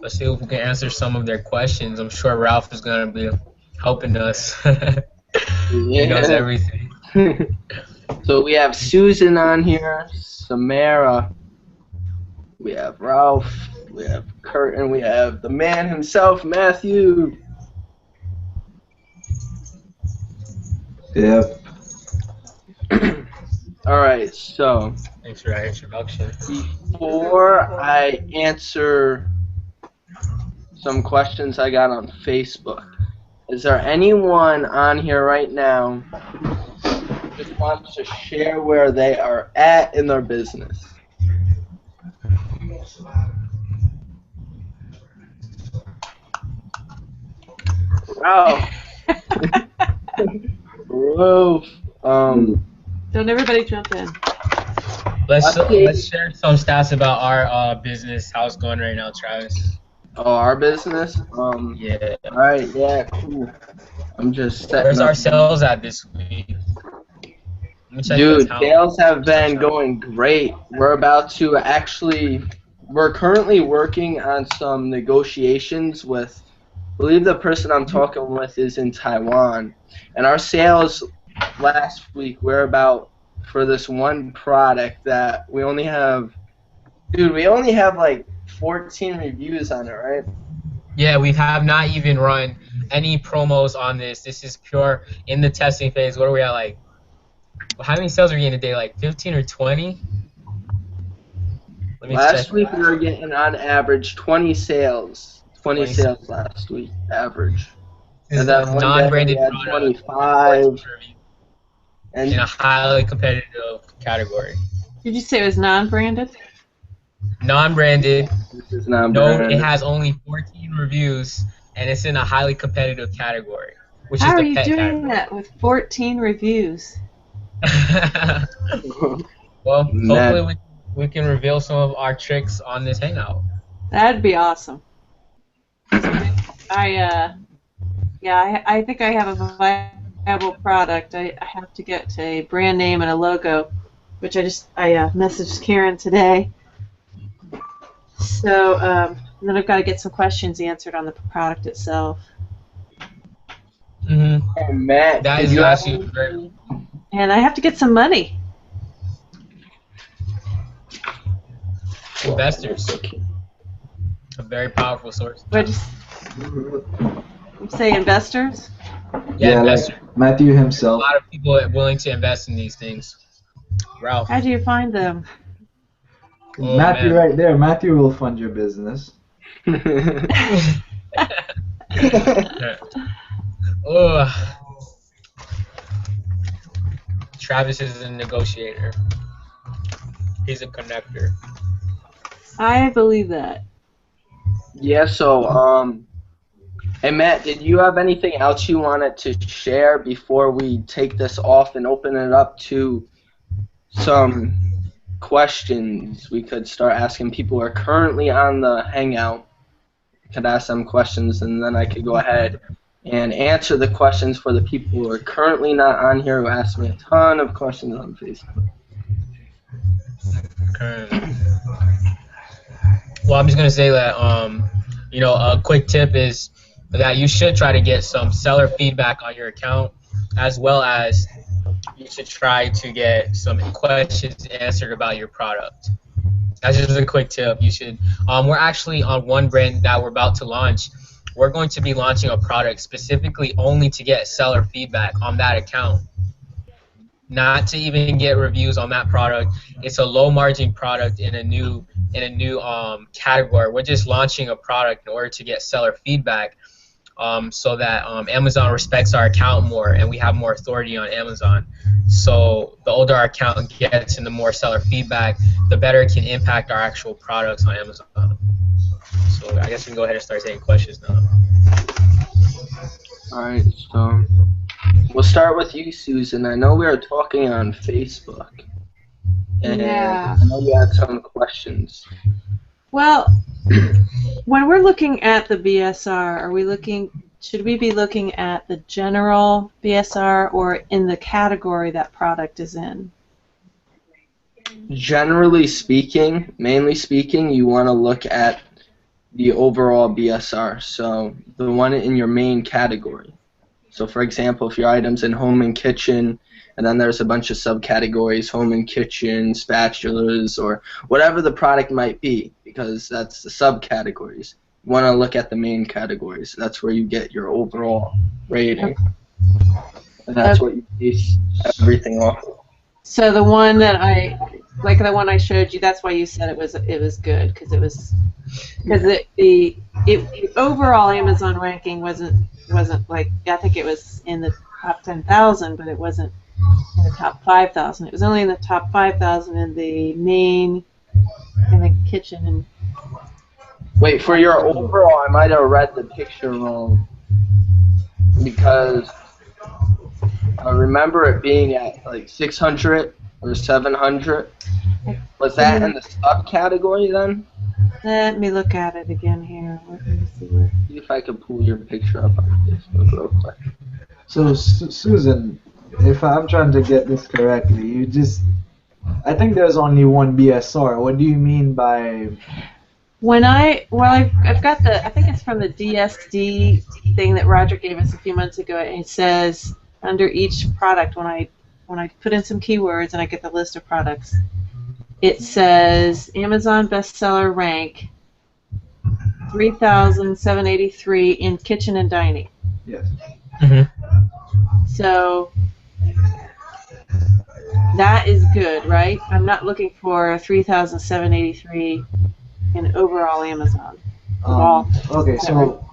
Let's see if we can answer some of their questions. I'm sure Ralph is gonna be helping us. He knows Yeah. everything. So we have Susan on here, Samara, we have Ralph, we have Kurt, and we have the man himself, Matthew. Yep. Alright, so Thanks for that introduction. before I answer some questions I got on Facebook, is there anyone on here right now who just wants to share where they are at in their business? Ralph. Ralph. Don't everybody jump in. Let's share some stats about our business. How it's going right now, Travis. Oh, our business? Yeah. Alright, yeah, cool. I'm just setting Where's up. our sales at this week? Let me check the Dude, account. sales have been going great. We're about to we're currently working on some negotiations with, I believe the person I'm talking with is in Taiwan. And our sales last week, we're about, for this one product that we only have like 14 reviews on it, right? Yeah, we have not even run any promos on this. This is pure in the testing phase. What are we at, like? How many sales are we getting a day? Like 15 or 20? Let me Last check. week we were getting on average 20 sales. 20 20 sales last week, average. This And is then a one day we non-branded had product 25. in a And highly competitive category. Did you say it was non-branded? Non-branded. this is not No, brand. it has only 14 reviews, and it's in a highly competitive category, which How is are the you pet doing category. that with 14 reviews? Well, Mad. hopefully we can reveal some of our tricks on this hangout. That'd be awesome. I think I have a viable product. I have to get a brand name and a logo, which I messaged Karen today. So then I've got to get some questions answered on the product itself. Mm-hmm. And Matt, That did is you have actually very And I have to get some money. investors. A very powerful source. What say, investors? Yeah, Yeah, investors. like Matthew A himself. lot of people are willing to invest in these things. Ralph. How do you find them? Oh, Matthew man. right there. Matthew will fund your business. Oh. Travis is a negotiator. He's a connector. I believe that. Yeah, so, hey Matt, did you have anything else you wanted to share before we take this off and open it up to some questions? We could start asking people who are currently on the Hangout. Could ask them questions, and then I could go ahead and answer the questions for the people who are currently not on here who asked me a ton of questions on Facebook. Well, I'm just gonna say that a quick tip is that you should try to get some seller feedback on your account, as well as you should try to get some questions answered about your product. That's just a quick tip. You should. We're actually on one brand that we're about to launch. We're going to be launching a product specifically only to get seller feedback on that account, not to even get reviews on that product. It's a low margin product in a new category. We're just launching a product in order to get seller feedback, so that Amazon respects our account more and we have more authority on Amazon. So the older our account gets and the more seller feedback, the better it can impact our actual products on Amazon. So I guess we can go ahead and start taking questions now. Alright, so we'll start with you, Susan. I know we were talking on Facebook, and Yeah. I know you had some questions. Well, when we're looking at the BSR, should we be looking at the general BSR or in the category that product is in? Generally speaking, mainly speaking, you want to look at the overall BSR. So the one in your main category. So for example, if your item's in home and kitchen, and then there's a bunch of subcategories, home and kitchen, spatulas, or whatever the product might be, because that's the subcategories. You want to look at the main categories. That's where you get your overall rating. And that's what you base everything off of. So the one that the one I showed you, that's why you said it was good, because the overall Amazon ranking wasn't like, I think it was in the top 10,000, but it wasn't in the top 5,000. It was only in the top 5,000 in the main, in the kitchen. And wait, for your overall, I might have read the picture wrong, because I remember it being at like 600 or 700. Was that in the subcategory then? Let me look at it again here. Let me see where. See if I can pull your picture up on Facebook real quick. So, Susan, if I'm trying to get this correctly, I think there's only one BSR. What do you mean by... I've got I think it's from the DSD thing that Roger gave us a few months ago, and it says under each product, when I put in some keywords and I get the list of products, it says Amazon bestseller rank 3,783 in kitchen and dining. Yes. Mm-hmm. So that is good, right? I'm not looking for 3,783 in overall Amazon. Okay, so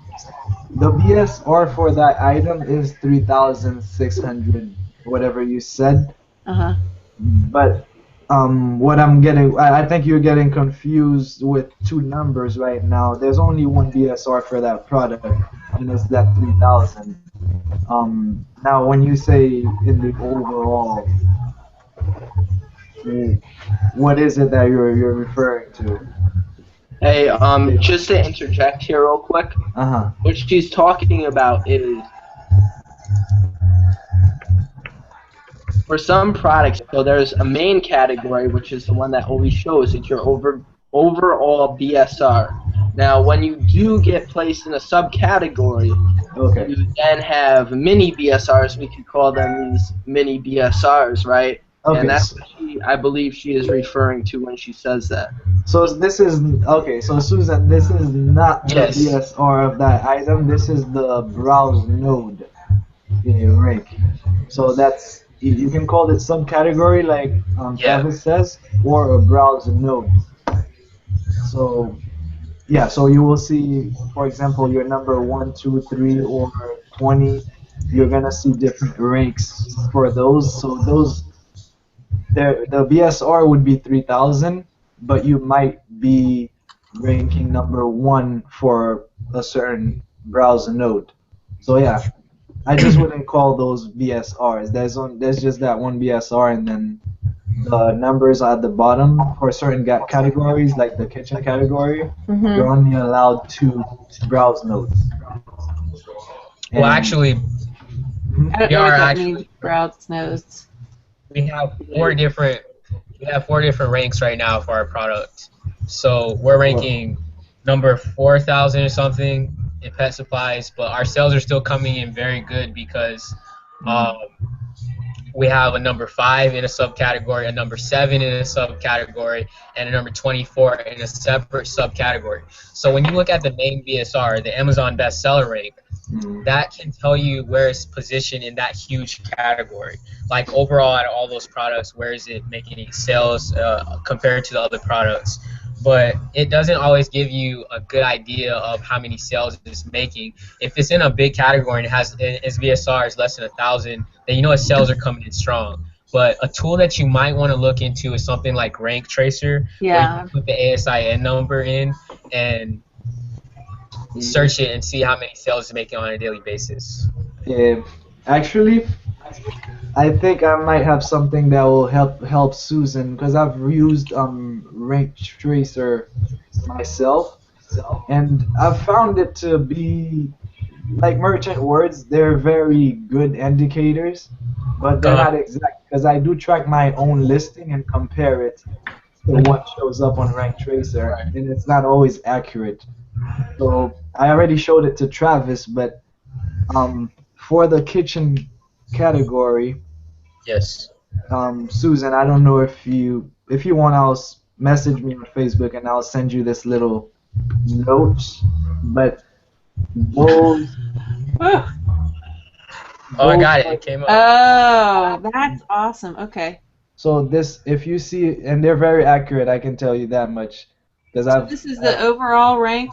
the BSR for that item is 3,600, whatever you said. Uh-huh. But what I'm getting, I think you're getting confused with two numbers right now. There's only one BSR for that product, and it's that 3,000. Now, when you say in the overall, what is it that you're referring to? Hey, just to interject here real quick, what she's talking about is for some products, so there's a main category, which is the one that always shows it's your overall BSR. Now, when you do get placed in a subcategory, you then have mini BSRs. We could call them these mini BSRs, right? Okay. And that's what I believe she is referring to when she says that. So this is, okay, so Susan, this is not the BSR of that item. This is the browse node rank. So that's, you can call it subcategory like Travis says, or a browse node. So yeah, so you will see, for example, your number 1, 2, 3, or 20. You're gonna see different ranks for those. So those, the BSR would be 3,000, but you might be ranking number 1 for a certain browser node. So yeah, I just wouldn't call those BSRs. There's just that one BSR, and then the numbers at the bottom for certain categories, like the kitchen category, you're only allowed 2 browse nodes. Well, actually, I don't know what that means, browse nodes. We have four different ranks right now for our product. So we're ranking number 4,000 or something in pet supplies, but our sales are still coming in very good because we have a number 5 in a subcategory, a number 7 in a subcategory, and a number 24 in a separate subcategory. So when you look at the main BSR, the Amazon bestseller rank, that can tell you where it's positioned in that huge category. Like overall, out of all those products, where is it making sales compared to the other products? But it doesn't always give you a good idea of how many sales it's making. If it's in a big category and its BSR is less than 1,000, then you know its sales are coming in strong. But a tool that you might want to look into is something like Rank Tracer, where you can put the ASIN number in and search it and see how many sales it's making on a daily basis. Actually, I think I might have something that will help Susan, because I've used Rank Tracer myself, and I've found it to be like merchant words. They're very good indicators, but they're not exact, because I do track my own listing and compare it the one shows up on Rank Tracer, and it's not always accurate. So I already showed it to Travis, but for the kitchen category, Yes. Susan, I don't know if you want, message me on Facebook and I'll send you this little notes. But those, Oh, Oh, I got it. It came up. oh, that's awesome. Okay. so this, if you see, and they're very accurate, I can tell you that much, because So this is the overall rank?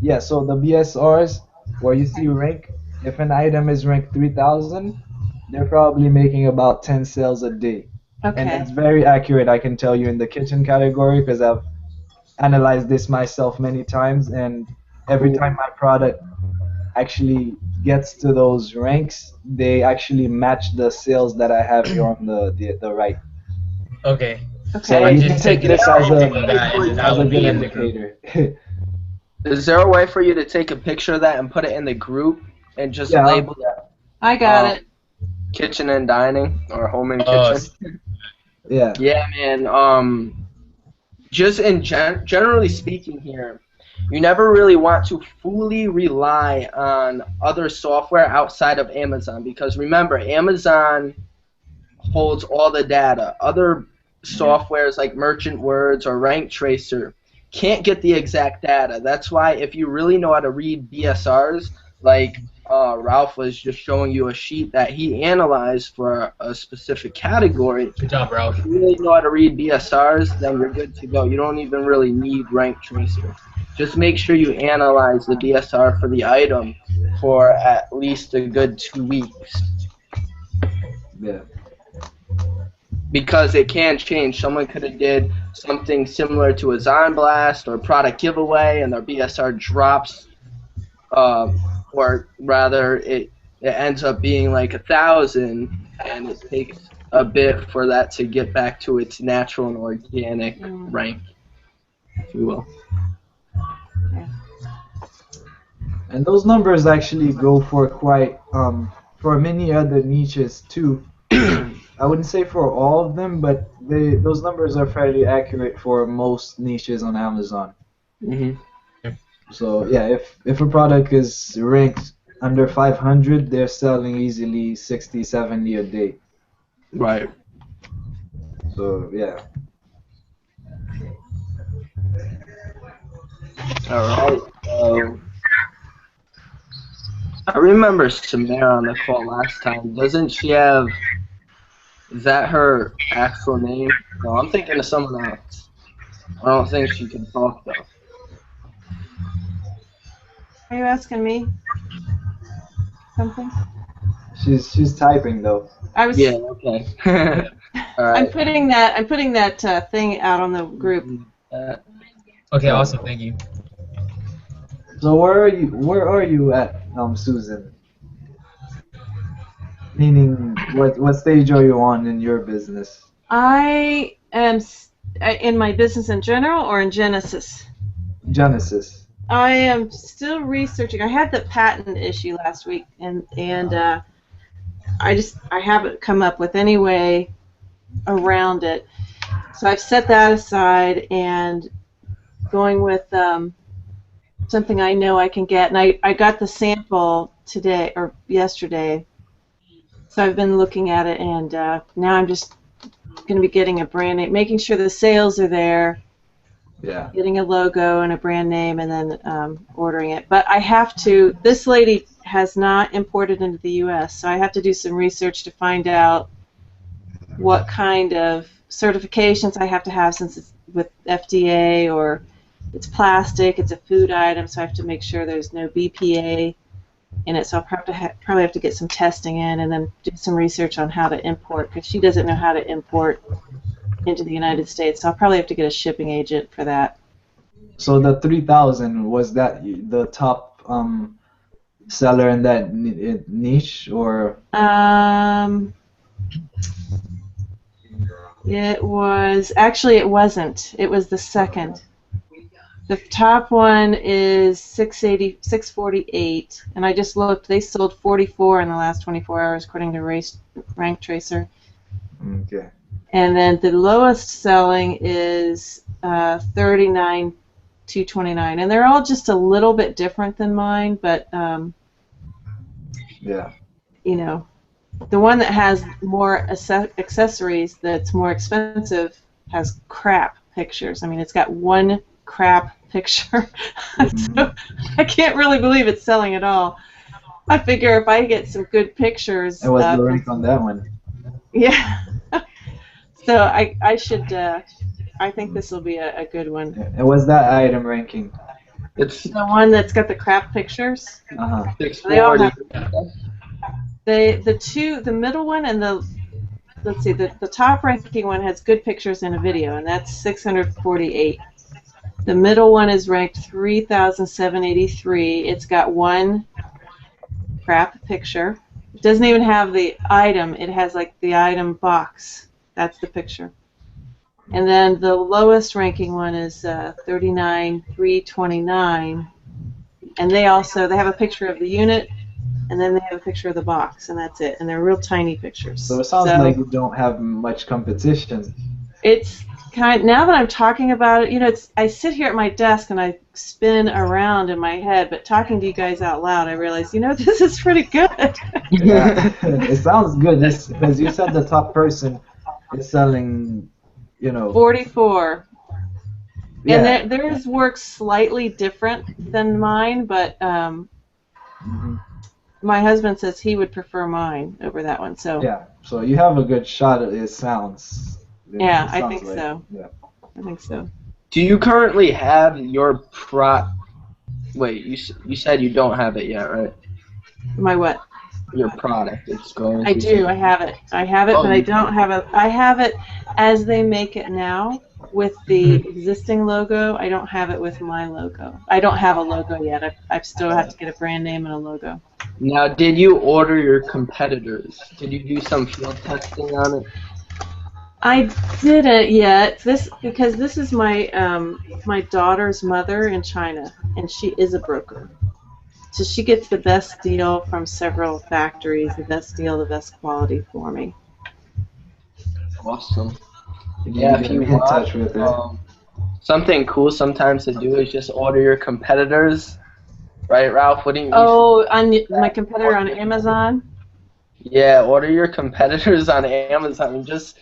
yeah. So the BSRs where you see rank, if an item is ranked 3,000, they're probably making about 10 sales a day. And Okay. that's very accurate, I can tell you, in the kitchen category, because I've analyzed this myself many times, and every time my product actually gets to those ranks, they actually match the sales that I have here on the right. Okay. So Okay. you Just can take taking a this as screenshot of that, and then that a would good be in the group. indicator. Is there a way for you to take a picture of that and put it in the group and just Yeah, label I got it. kitchen and dining or home and Oh, kitchen? yeah. Yeah, man. Just generally speaking here, you never really want to fully rely on other software outside of Amazon, because remember, Amazon holds all the data. Other softwares like Merchant Words or Rank Tracer can't get the exact data. That's why if you really know how to read BSRs, like Ralph was just showing you a sheet that he analyzed for a specific category. Good job, Ralph. If you really know how to read BSRs, then you're good to go. You don't even really need Rank Tracer. Just make sure you analyze the BSR for the item for at least a good 2 weeks, Yeah. because it can change. Someone could have did something similar to a Zon Blast or product giveaway, and their BSR drops, or rather, it ends up being like 1,000, and it takes a bit for that to get back to its natural and organic rank, if you will. And those numbers actually go for quite for many other niches too. I wouldn't say for all of them, but those numbers are fairly accurate for most niches on Amazon. Mm-hmm. So yeah, if a product is ranked under 500, they're selling easily 60, 70 a day. Right. So yeah. All right. I remember Samara on the call last time. Doesn't she have? Is that her actual name? No, I'm thinking of someone else. I don't think she can talk though. Are you asking me something? She's typing though. I was. Yeah. Okay. All right. I'm putting that thing out on the group. Okay, awesome. Thank you. So where are you at, Susan? Meaning, what stage are you on in your business? I am in my business in general or in Genesis. Genesis. I am still researching. I had the patent issue last week, and I haven't come up with any way around it. So I've set that aside and going with something I know I can get. And I got the sample today or yesterday. So I've been looking at it, and now I'm just going to be getting a brand name, making sure the sales are there. Yeah. Getting a logo and a brand name, and then ordering it. But I have to. This lady has not imported into the U.S., so I have to do some research to find out what kind of certifications I have to have, since it's with FDA or it's plastic, it's a food item, so I have to make sure there's no BPA in it. So I'll probably have to get some testing in, and then do some research on how to import, because she doesn't know how to import into the United States. So I'll probably have to get a shipping agent for that. So the 3,000, was that the top seller in that niche, or? It was actually, it wasn't. It was the second. The top one is 648, and I just looked. They sold 44 in the last 24 hours, according to Rank Tracer. Okay. And then the lowest selling is 39,229, and they're all just a little bit different than mine, but Yeah. you know, the one that has more accessories that's more expensive has crap pictures. I mean, it's got one crap picture. So I can't really believe it's selling at all. I figure if I get some good pictures. And what's the rank on that one? Yeah. So I should. I think this will be a good one. And what's that item ranking? It's The one that's got the crap pictures. 640. They all have. The middle one and let's see, the top ranking one has good pictures and a video, and that's 648. The middle one is ranked 3,783. It's got one crap picture. It doesn't even have the item. It has like the item box. That's the picture. And then the lowest ranking one is 39,329, and they have a picture of the unit, and then they have a picture of the box, and that's it. And they're real tiny pictures. So it sounds like you don't have much competition. It's now that I'm talking about it, I sit here at my desk and I spin around in my head, but talking to you guys out loud, I realize, this is pretty good. Yeah, it sounds good. Because you said the top person is selling, 44. Yeah. And theirs works slightly different than mine, but my husband says he would prefer mine over that one. So yeah, so you have a good shot at it sounds. Yeah, I think so. Yeah. I think so. Do you currently have your Wait, you said you don't have it yet, right? My what? Your product. It's going. I do. I have it. But I don't have it. I have it as they make it now with the existing logo. I don't have it with my logo. I don't have a logo yet. I still have to get a brand name and a logo. Now, did you order your competitors? Did you do some field testing on it? I didn't yet. Because this is my my daughter's mother in China, and she is a broker. So she gets the best deal from several factories, the best deal, the best quality for me. Awesome. Yeah, if you in touch with her. Something cool sometimes to do is just order your competitors, right, Ralph? Wouldn't you? Oh, on my competitor on Amazon? Yeah, order your competitors on Amazon and just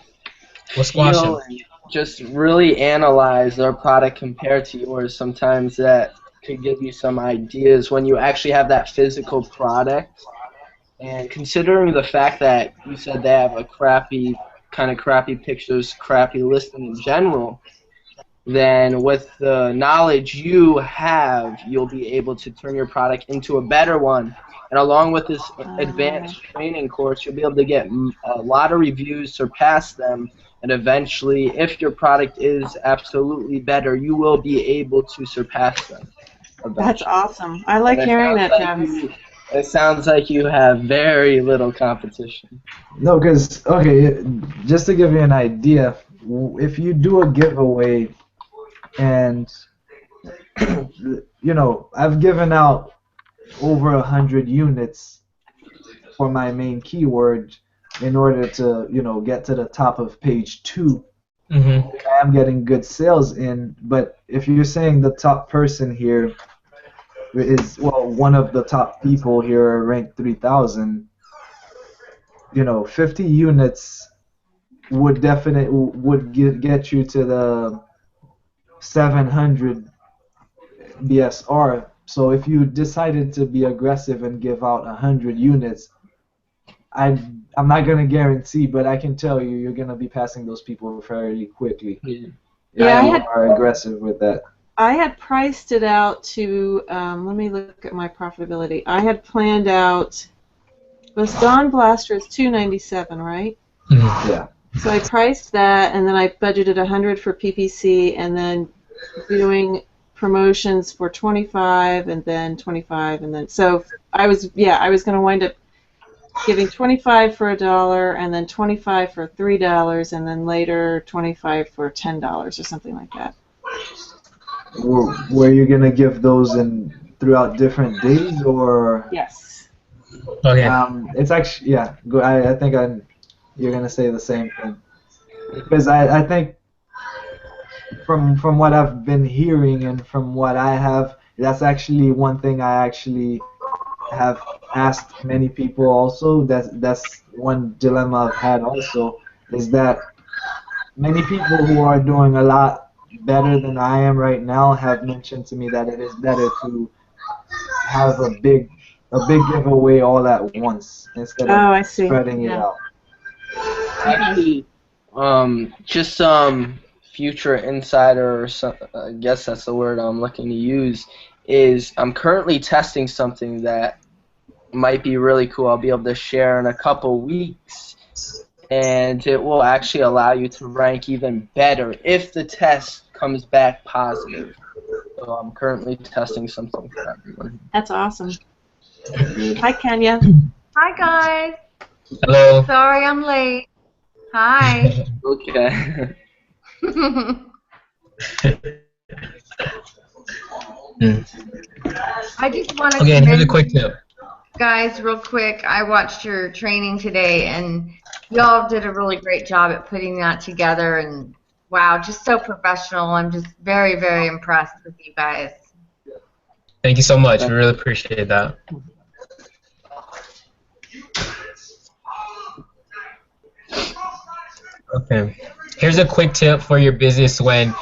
just really analyze their product compared to yours. Sometimes that could give you some ideas when you actually have that physical product. And considering the fact that you said they have a crappy pictures, crappy listing in general, then with the knowledge you have, you'll be able to turn your product into a better one. And along with this advanced training course, you'll be able to get a lot of reviews, surpass them, and eventually, if your product is absolutely better, you will be able to surpass them. That's awesome. I like hearing that, Travis. It sounds like you have very little competition. No, because, just to give you an idea, if you do a giveaway and, I've given out over 100 units for my main keyword in order to, get to the top of page 2. Mm-hmm. I am getting good sales in, but if you're saying the top person here is, one of the top people here ranked 3,000, 50 units would get you to the 700 BSR. So if you decided to be aggressive and give out 100 units, I'm not going to guarantee, but I can tell you're going to be passing those people fairly quickly. Yeah, you are aggressive with that. I had priced it out to, let me look at my profitability. I had planned out, the Dawn Blaster is $297, right? Mm-hmm. Yeah. So I priced that, and then I budgeted 100 for PPC, and then doing promotions for 25, and then 25, and then so I was going to wind up giving 25 for $1, and then 25 for $3, and then later 25 for $10 or something like that. Were you gonna give those throughout different days, or? Yes. Okay. It's actually, yeah. I think you're gonna say the same thing. because I think from what I've been hearing and from what I have, that's actually one thing I actually have asked many people also. That's one dilemma I've had also, is that many people who are doing a lot better than I am right now have mentioned to me that it is better to have a big giveaway all at once instead of Oh, I see. spreading it Yeah. out. Actually, just some future insider, or some, I guess that's the word I'm looking to use, is I'm currently testing something that might be really cool. I'll be able to share in a couple weeks, and it will actually allow you to rank even better if the test comes back positive. So I'm currently testing something for everyone. That's awesome. Hi, Kenya. Hi guys. Hello. Sorry I'm late. Hi. Okay. I just want to Okay, and here's a commend quick you tip. guys real quick. I watched your training today and y'all did a really great job at putting that together, and wow, just so professional. I'm just very, very impressed with you guys. Thank you so much. We really appreciate that. Okay. Here's a quick tip for your business when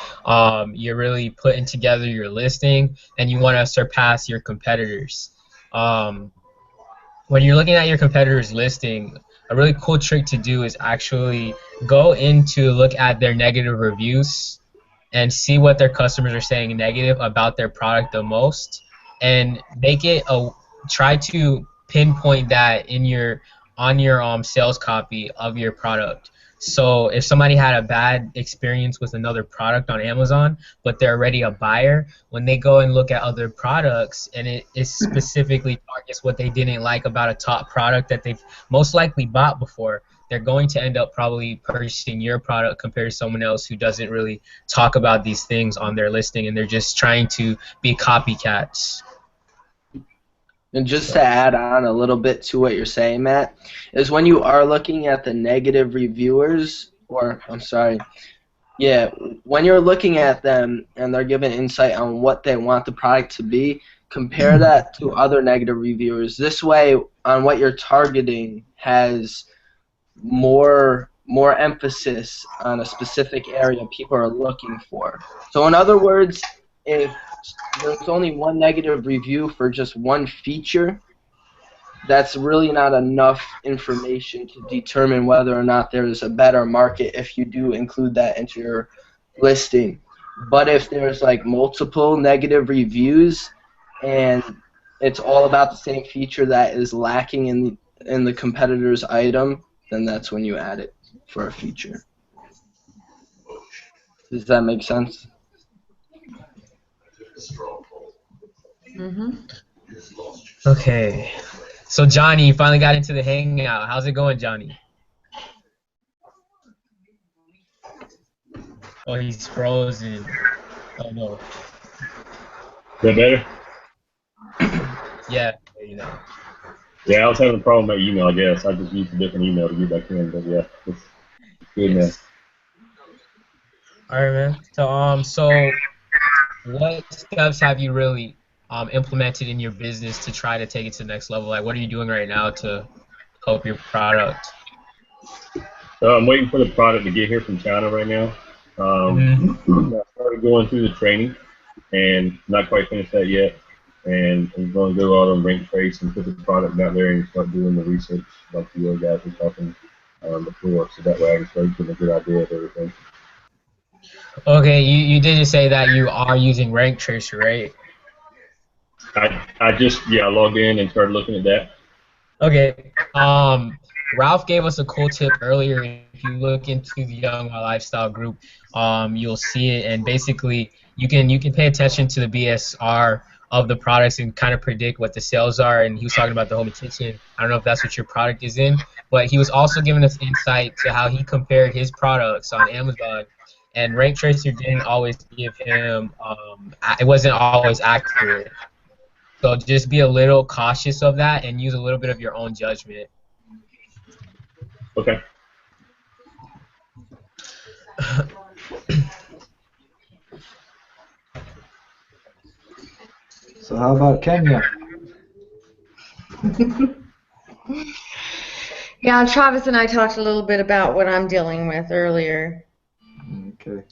you're really putting together your listing and you want to surpass your competitors. When you're looking at your competitors' listing, a really cool trick to do is actually go in to look at their negative reviews and see what their customers are saying negative about their product the most, and make it try to pinpoint that in your sales copy of your product. So if somebody had a bad experience with another product on Amazon, but they're already a buyer, when they go and look at other products and it specifically targets what they didn't like about a top product that they've most likely bought before, they're going to end up probably purchasing your product compared to someone else who doesn't really talk about these things on their listing, and they're just trying to be copycats. And just to add on a little bit to what you're saying, Matt, is when you are looking at the negative reviewers, or I'm sorry, yeah, when you're looking at them and they're giving insight on what they want the product to be, compare that to other negative reviewers. This way, on what you're targeting has more emphasis on a specific area people are looking for. So in other words, if there's only one negative review for just one feature, that's really not enough information to determine whether or not there's a better market if you do include that into your listing. But if there's like multiple negative reviews and it's all about the same feature that is lacking in the competitor's item, then that's when you add it for a feature. Does that make sense? Okay. So Johnny, you finally got into the hangout. How's it going, Johnny? Oh, he's frozen. Oh no. Is that better? Yeah, you know. Yeah, I was having a problem with my email, I guess. I just used a different email to get back in, but yeah, it's good now. All right, man. So what steps have you really implemented in your business to try to take it to the next level? Like, what are you doing right now to help your product? I'm waiting for the product to get here from China right now. I started going through the training and not quite finished that yet. And I'm going to go out on rank trace and put the product out there and start doing the research like the other guys were talking before. So that way I can start getting a good idea of everything. Okay, you did just say that you are using rank tracer, right? I just logged in and started looking at that. Okay. Ralph gave us a cool tip earlier. If you look into the Young Lifestyle group, you'll see it, and basically you can pay attention to the BSR of the products and kind of predict what the sales are. And he was talking about the home and kitchen. I don't know if that's what your product is in, but he was also giving us insight to how he compared his products on Amazon. And Rank Tracer didn't always give him, it wasn't always accurate. So just be a little cautious of that and use a little bit of your own judgment. Okay. So how about Kenya? Yeah, Travis and I talked a little bit about what I'm dealing with earlier. Okay.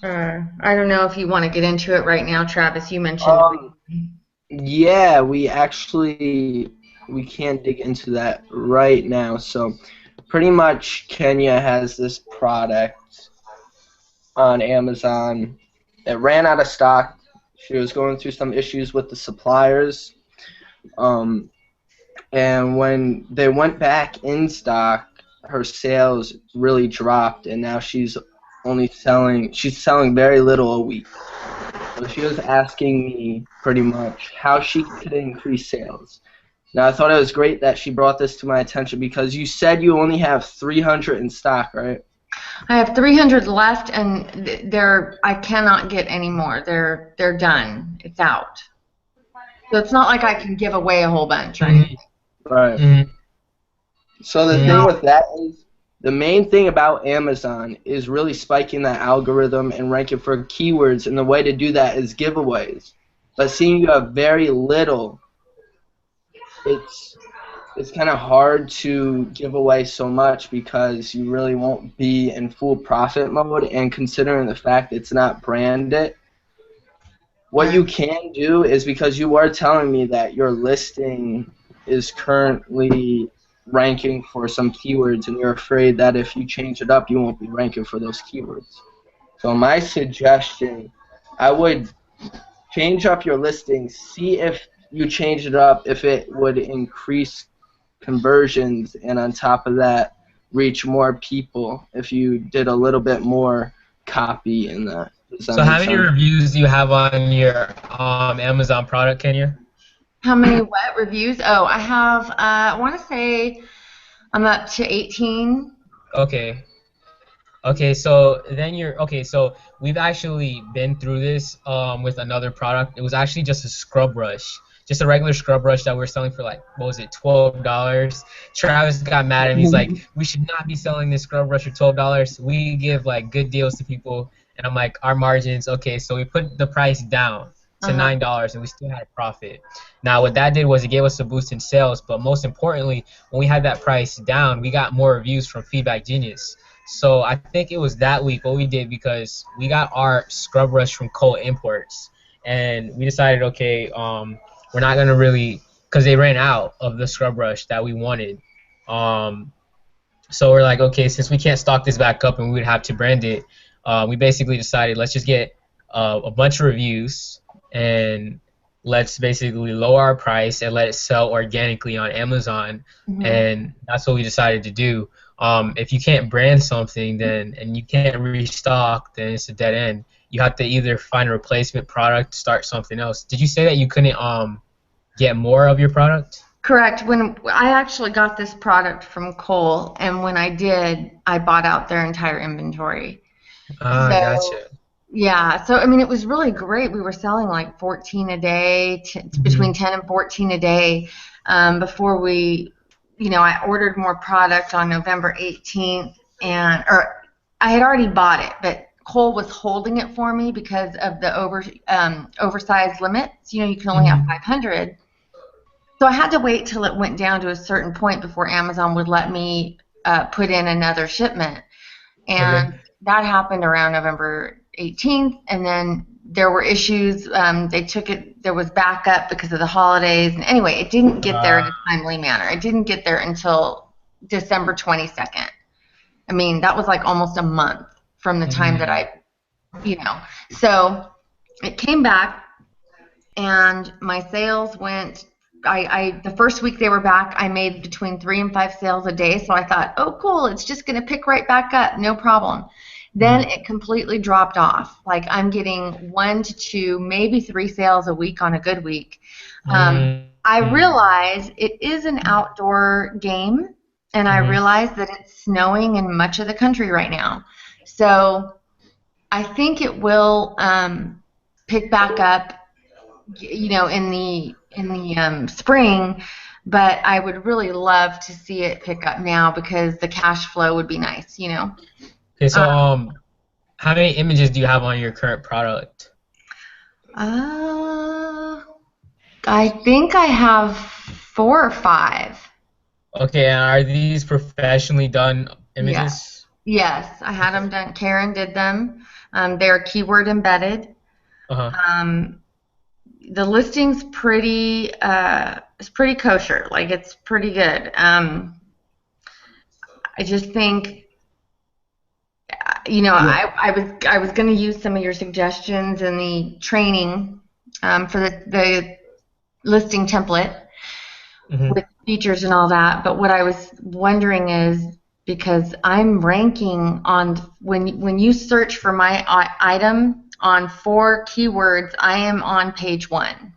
I don't know if you want to get into it right now, Travis. You mentioned. Yeah, we can't dig into that right now. So pretty much Kenya has this product on Amazon. It ran out of stock. She was going through some issues with the suppliers. And when they went back in stock, her sales really dropped, and now she's selling very little a week. So she was asking me pretty much how she could increase sales. Now I thought it was great that she brought this to my attention because you said you only have 300 in stock, right? I have 300 left, and I cannot get any more. They're done. It's out. So it's not like I can give away a whole bunch or anything. Right. Mm-hmm. So the thing with that is, the main thing about Amazon is really spiking that algorithm and ranking for keywords, and the way to do that is giveaways. But seeing you have very little, it's kind of hard to give away so much because you really won't be in full profit mode, and considering the fact it's not branded, what you can do is, because you were telling me that your listing is currently ranking for some keywords and you're afraid that if you change it up you won't be ranking for those keywords. So my suggestion, I would change up your listing, see if you change it up, if it would increase conversions, and on top of that reach more people if you did a little bit more copy in that. So how many reviews do you have on your Amazon product, Kenya? How many what reviews? Oh, I have, I want to say I'm up to 18. Okay. Okay, so so we've actually been through this with another product. It was actually just a scrub brush. Just a regular scrub brush that we're selling for like, what was it, $12. Travis got mad at me. He's like, we should not be selling this scrub brush for $12. We give like good deals to people. And I'm like, our margins, okay, so we put the price down to $9 and we still had a profit. Now what that did was it gave us a boost in sales, but most importantly, when we had that price down, we got more reviews from Feedback Genius. So I think it was that week what we did, because we got our scrub brush from Cole Imports, and we decided, okay, we're not gonna really, because they ran out of the scrub brush that we wanted. So we're like, okay, since we can't stock this back up and we would have to brand it, we basically decided let's just get a bunch of reviews and let's basically lower our price and let it sell organically on Amazon. And that's what we decided to do. If you can't brand something and you can't restock, then it's a dead end. You have to either find a replacement product, start something else. Did you say that you couldn't get more of your product? Correct. When I actually got this product from Cole, and when I did, I bought out their entire inventory. Gotcha. Yeah, so I mean, it was really great. We were selling like 14 a day, between 10 and 14 a day, before we, I ordered more product on November 18th, or I had already bought it, but Cole was holding it for me because of the oversized limits. You can only have 500. So I had to wait till it went down to a certain point before Amazon would let me put in another shipment. And that happened around November 18th, and then there were issues. They took it, there was backup because of the holidays. And anyway, it didn't get there in a timely manner. It didn't get there until December 22nd. I mean, that was like almost a month from the time that I, So it came back, and my sales went. The first week they were back, I made between 3 and 5 sales a day. So I thought, oh, cool, it's just going to pick right back up, no problem. Then it completely dropped off. Like, I'm getting 1 to 2, maybe 3 sales a week on a good week. I realize it is an outdoor game, and I realize that it's snowing in much of the country right now. So I think it will pick back up, in the spring, but I would really love to see it pick up now because the cash flow would be nice, Okay, so How many images do you have on your current product? I think I have 4 or 5. Okay, and are these professionally done images? Yes, I had them done. Karen did them. They're keyword embedded. Uh-huh. The listing's pretty it's pretty kosher. Like, it's pretty good. I just think, I was going to use some of your suggestions in the training for the listing template with features and all that. But what I was wondering is, because I'm ranking on when you search for my item on 4 keywords, I am on page 1.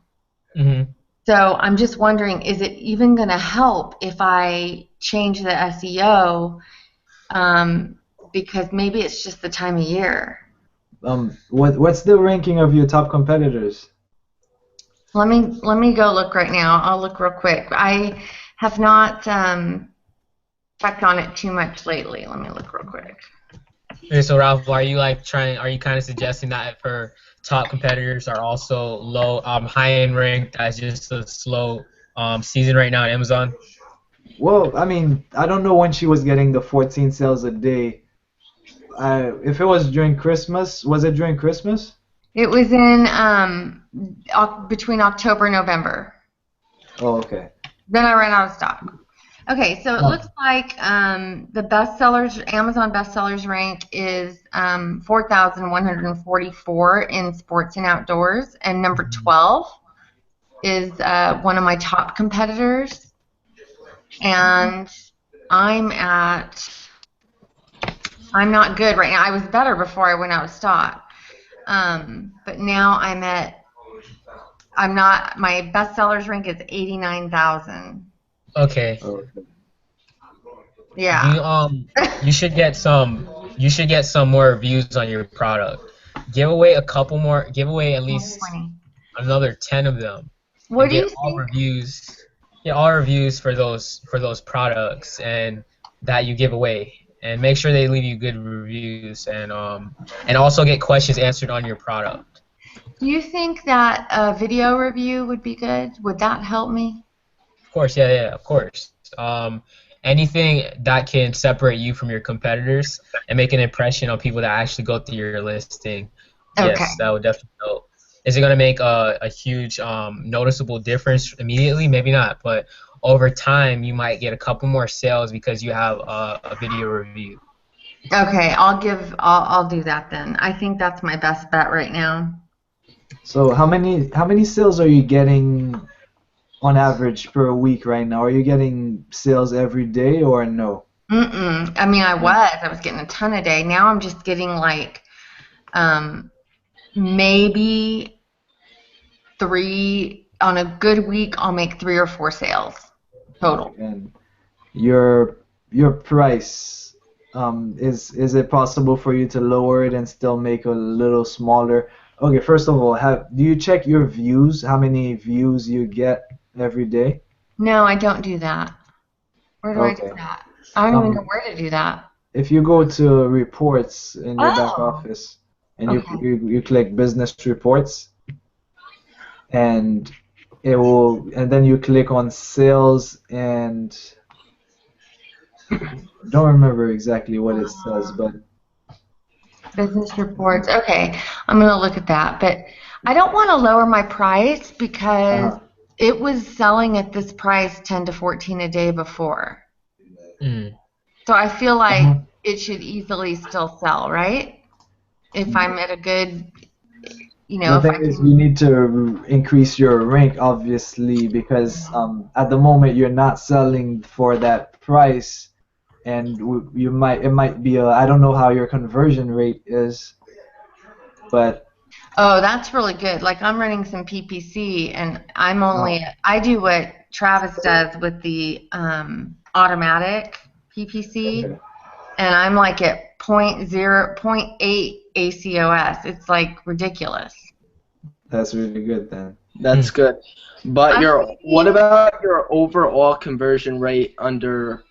So I'm just wondering, is it even going to help if I change the SEO? Because maybe it's just the time of year. What's the ranking of your top competitors? Let me go look right now. I'll look real quick. I have not checked on it too much lately. Let me look real quick. Okay, so Ralph, are you kind of suggesting that if her top competitors are also low, high-end ranked, that's just a slow season right now on Amazon? Well, I mean, I don't know when she was getting the 14 sales a day. If it was during Christmas, was it during Christmas? It was in between October and November. Oh, okay. Then I ran out of stock. Okay, so it looks like the bestsellers, Amazon bestsellers rank is 4,144 in sports and outdoors, and number 12 is one of my top competitors, and I'm not good right now. I was better before I went out of stock, but now my bestsellers rank is 89,000. Okay. Yeah. You should get some more reviews on your product. Give away a couple more. Give away at least 20. another 10 of them. What do you all think? Get all reviews for those products and that you give away, and make sure they leave you good reviews, and also get questions answered on your product. Do you think that a video review would be good? Would that help me? Of course, yeah, of course. Anything that can separate you from your competitors and make an impression on people that actually go through your listing, yes, that would definitely help. Is it going to make a huge noticeable difference immediately? Maybe not, but over time you might get a couple more sales because you have a video review. Okay, I'll do that then. I think that's my best bet right now. So how many sales are you getting on average per week right now? Are you getting sales every day or no? I mean, I was getting a ton a day. Now I'm just getting like maybe 3 on a good week. I'll make 3 or 4 sales total. And your price, is it possible for you to lower it and still make a little smaller? Okay, first of all, do you check your views? How many views you get every day? No, I don't do that. Where do I do that? I don't even know where to do that. If you go to reports in your back office and you click business reports, and then you click on sales, and don't remember exactly what it says, but business reports. Okay, I'm going to look at that, but I don't want to lower my price because it was selling at this price 10 to 14 a day before. So I feel like it should easily still sell, right? If I'm at a good, the thing is, you need to increase your rank, obviously, because at the moment you're not selling for that price, and it might be I don't know how your conversion rate is, but oh, that's really good. Like, I'm running some PPC, and I do what Travis does with the automatic PPC, and I'm like at 0.8 ACOS. It's like ridiculous. That's really good then. That's good. But what about your overall conversion rate under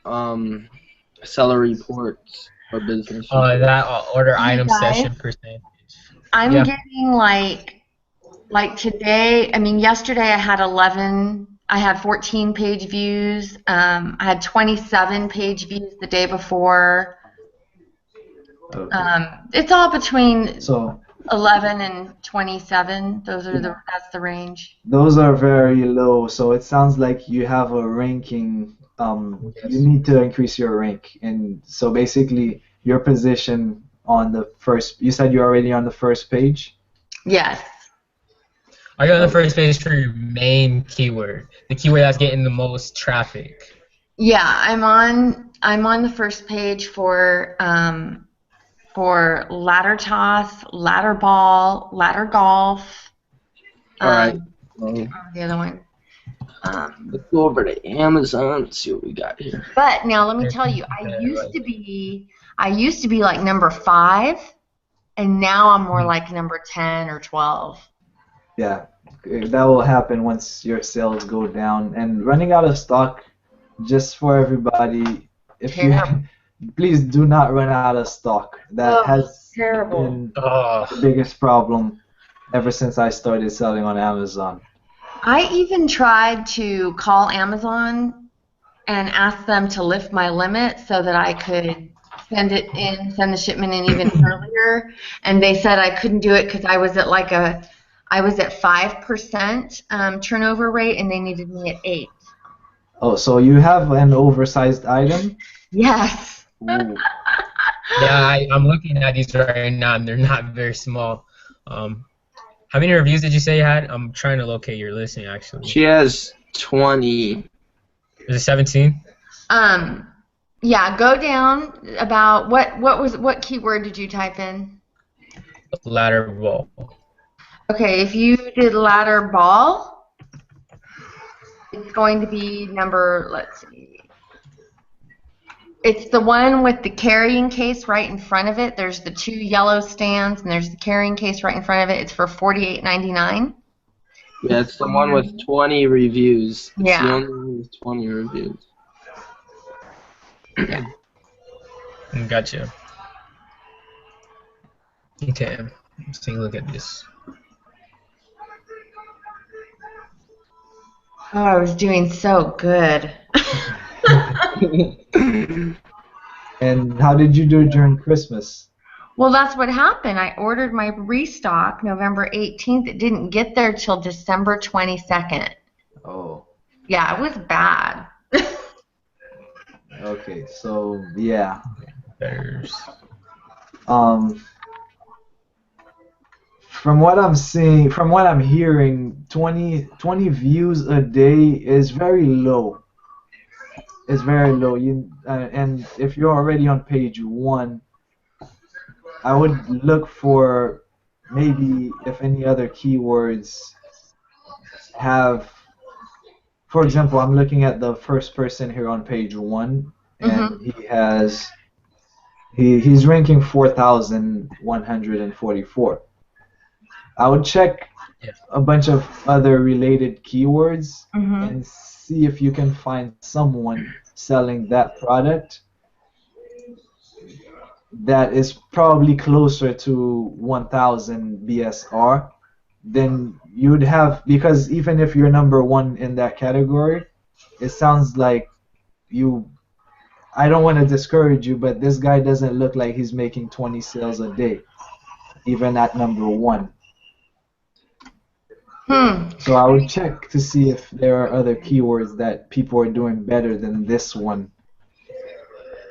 seller reports? or business? That order You item guys, session percentage. I'm Yeah. getting like today. I mean, yesterday I had 11. I had 14 page views. I had 27 page views the day before. Okay. It's all between So 11 and 27. That's the range. those are very low. So it sounds like you have a ranking. You Yes. need to increase your rank, and so basically your position on the first. You said you're already on the first page. Yes. Are you on the first page for your main keyword, the keyword that's getting the most traffic? Yeah, I'm on the first page for ladder toss, ladder ball, ladder golf. All right. The other one. Let's go over to Amazon. See what we got here. But now let me tell you, I used to be like number 5, and now I'm more like number 10 or 12. Yeah, that will happen once your sales go down. And running out of stock, just for everybody, if you please do not run out of stock. That has been the biggest problem ever since I started selling on Amazon. I even tried to call Amazon and ask them to lift my limit so that I could send the shipment in even earlier, and they said I couldn't do it because I was at 5% turnover rate, and they needed me at 8. Oh, so you have an oversized item? Yes. Ooh. Yeah, I'm looking at these right now, and they're not very small. How many reviews did you say you had? I'm trying to locate your listing, actually. She has 20. Is it 17? Yeah, go down about what keyword did you type in? Ladder ball. Okay, if you did ladder ball, it's going to be number, let's see. It's the one with the carrying case right in front of it. There's the 2 yellow stands, and there's the carrying case right in front of it. It's for $48.99. Yeah, it's the one with 20 reviews. It's Yeah. the only one with 20 reviews. Yeah. Gotcha. Okay, let's take a look at this. Oh, I was doing so good. And how did you do during Christmas? Well, that's what happened. I ordered my restock November 18th. It didn't get there till December 22nd. Oh. Yeah, it was bad. Okay, so yeah. There's From what I'm seeing, from what I'm hearing, 20 views a day is very low. It's very low. And if you're already on page 1, I would look for maybe if any other keywords have. For example, I'm looking at the first person here on page 1, and he's ranking 4,144. I would check a bunch of other related keywords and see if you can find someone selling that product that is probably closer to 1,000 BSR. Then you'd have, because even if you're number 1 in that category, it sounds like I don't want to discourage you, but this guy doesn't look like he's making 20 sales a day, even at number 1. So I would check to see if there are other keywords that people are doing better than this one.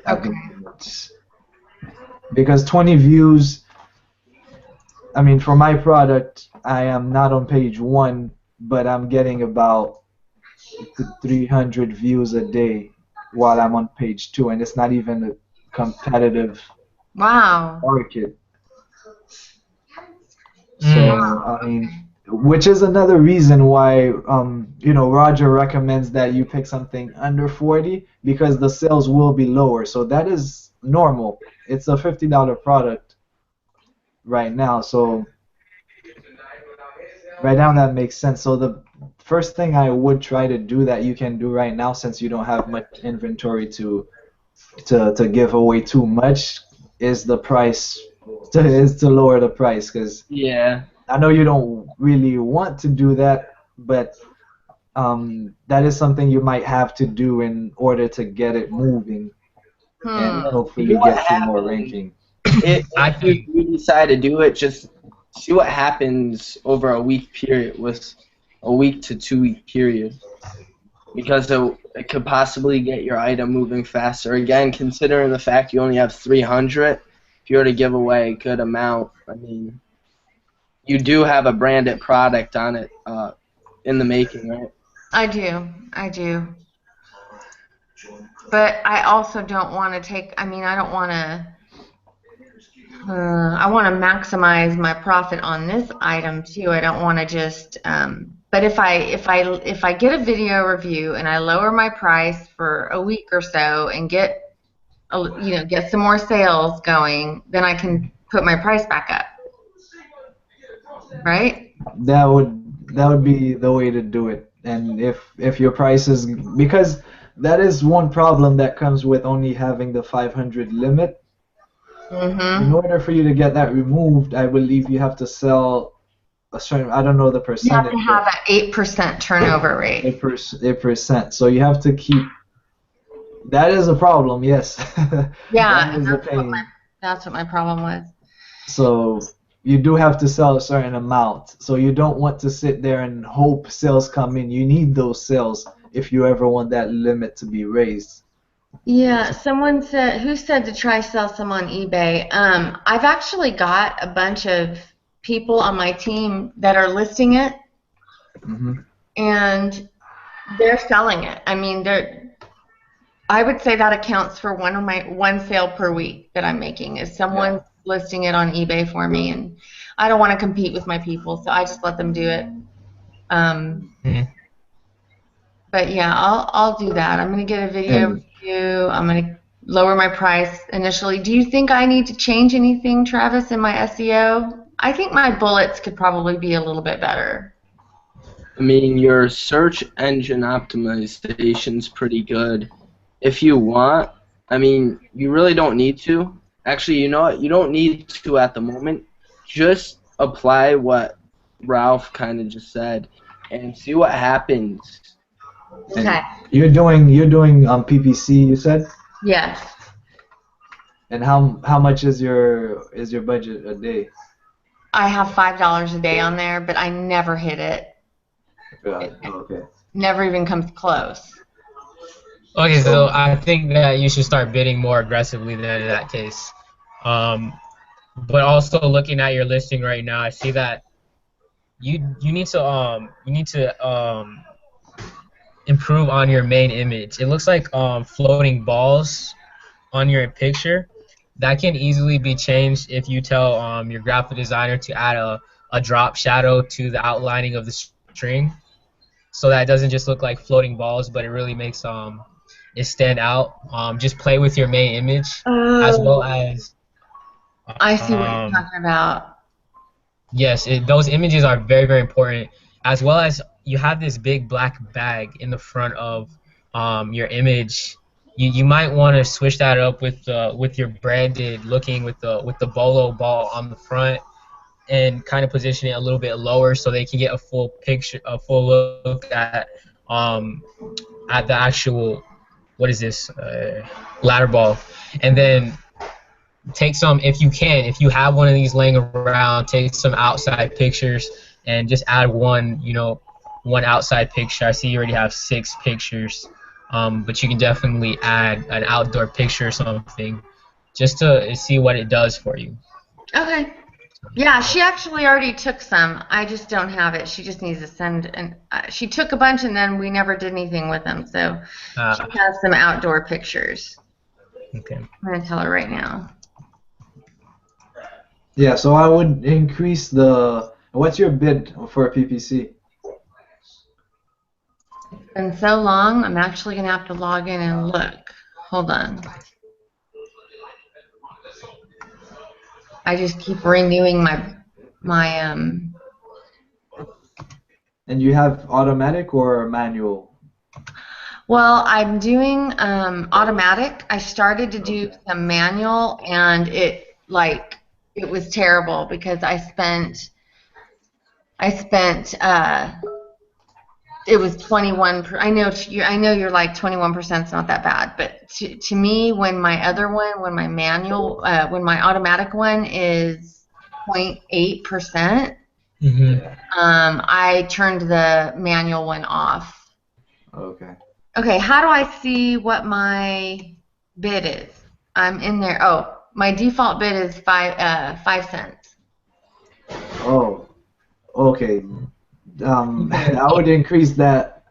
Okay. Because 20 views, I mean, for my product, I am not on page 1, but I'm getting about 300 views a day while I'm on page 2, and it's not even a competitive market. So, I mean, which is another reason why, Roger recommends that you pick something under 40, because the sales will be lower. So that is normal. It's a $50 product right now. So right now that makes sense. So the first thing I would try to do that you can do right now, since you don't have much inventory to give away too much, is the price is to lower the price, because Yeah. I know you don't really want to do that, but that is something you might have to do in order to get it moving and Hmm. You know hopefully what get you more happens? ranking. I If you think do decide to do it, just see what happens over a week period, with a week to 2 week period, because it could possibly get your item moving faster. Again, considering the fact you only have 300, if you were to give away a good amount, I mean, you do have a branded product on it in the making, right? I do. I do. But I also don't want to take, I mean, I don't want to, I want to maximize my profit on this item too. I don't want to just, but if I get a video review and I lower my price for a week or so and get, get some more sales going, then I can put my price back up, right? That would be the way to do it. And if your price is, because that is one problem that comes with only having the 500 limit. In Mm-hmm. order for you to get that removed, I believe you have to sell a certain, I don't know the You have to percentage, have but that 8% turnover a, rate. a percent. So you have to keep. That is a problem, yes. That Yeah, and is a pain. that's what my problem was. So you do have to sell a certain amount. So you don't want to sit there and hope sales come in. You need those sales if you ever want that limit to be raised. Yeah, someone said, who said to try sell some on eBay? I've actually got a bunch of people on my team that are listing it Hmm. and they're selling it. I mean, I would say that accounts for one sale per week that I'm making is someone listing it on eBay for me, and I don't want to compete with my people, so I just let them do it. Um, mhm. But yeah, I'll do that. I'm gonna get a video And review. I'm gonna lower my price initially. Do you think I need to change anything, Travis, in my SEO? I think my bullets could probably be a little bit better. I mean, your search engine optimization's pretty good. If you want, I mean, you really don't need to. Actually, you know what? You don't need to at the moment. Just apply what Ralph kind of just said and see what happens. Okay. you're doing PPC, you said? Yes. And how much is your budget a day? I have $5 a day on there, but I never hit it. Okay. Never even comes close. Okay, so So I think that you should start bidding more aggressively then in that case. Um, but also looking at your listing right now, I see that you need to improve on your main image. It looks like floating balls on your picture. That can easily be changed if you tell your graphic designer to add a drop shadow to the outlining of the string, so that it doesn't just look like floating balls, but it really makes it stand out. Just play with your main image, as well Oh, as I see what you're um, talking about. yes, those images are very, very important, as well as you have this big black bag in the front of your image. You might want to switch that up with your branded looking with the bolo ball on the front, and kind of position it a little bit lower so they can get a full picture, a full look um at the actual, what is this, ladder ball. And then take some, if you can, if you have one of these laying around, take some outside pictures and just add one outside picture. I see you already have 6 pictures, but you can definitely add an outdoor picture or something, just to see what it does for you. Okay. Yeah, she actually already took some. I just don't have it. She just needs to send, and she took a bunch, and then we never did anything with them. So she uh, has some outdoor pictures. okay. I'm gonna tell her right now. yeah, so I would increase the. What's your bid for a PPC? It's been so long. I'm actually gonna have to log in and look. Hold on. I just keep renewing my. And you have automatic or manual? Well, I'm doing automatic. I started to do some manual, and it was terrible because I spent it was 21. I know you're like 21% is not that bad, but to me, when my automatic one is 0.8%, I turned the manual one off. Okay. Okay, how do I see what my bid is? I'm in there. Oh, my default bid is 5 cents. Oh, okay. I would increase that.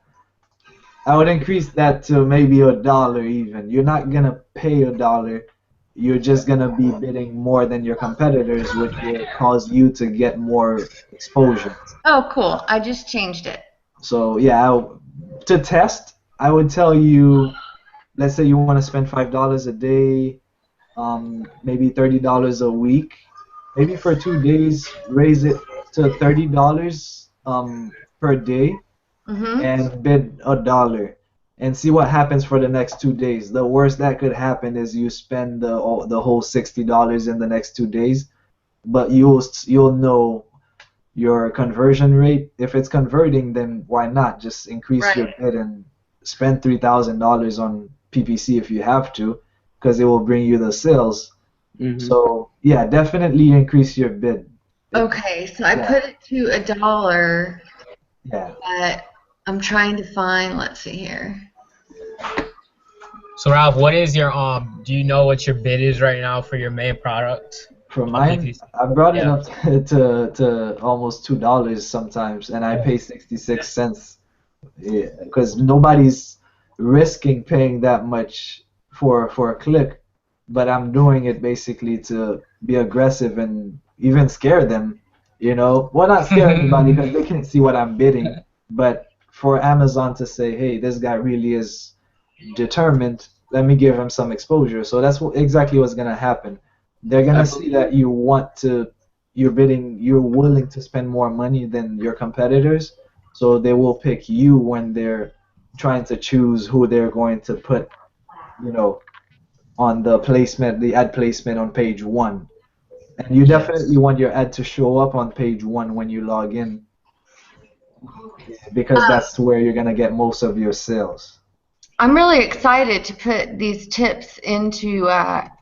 I would increase that to maybe $1 even. You're not gonna pay $1. You're just gonna be bidding more than your competitors, which will cause you to get more exposure. Oh, cool. I just changed it. So yeah, to test, I would tell you, let's say you want to spend $5 a day, maybe $30 a week. Maybe for 2 days, raise it to $30 per day and bid $1 and see what happens for the next 2 days. The worst that could happen is you spend the whole $60 in the next 2 days, but you'll know your conversion rate. If it's converting, then why not just increase your bid and spend $3,000 on PPC if you have to, because it will bring you the sales. So yeah, definitely increase your bid. Okay, so I put it to $1. Yeah. But I'm trying to find. Let's see here. So Ralph, what is your do you know what your bid is right now for your main product? For mine, I brought it up to almost $2 sometimes, and I pay 66 cents because nobody's risking paying that much for a click, but I'm doing it basically to be aggressive and even scare them, Well, not scare anybody because they can't see what I'm bidding, but for Amazon to say, hey, this guy really is determined, let me give him some exposure. So that's exactly what's gonna happen. They're gonna see that you're willing to spend more money than your competitors, so they will pick you when they're trying to choose who they're going to put, on the ad placement on page 1. And you definitely want your ad to show up on page 1 when you log in, because that's where you're gonna get most of your sales. I'm really excited to put these tips into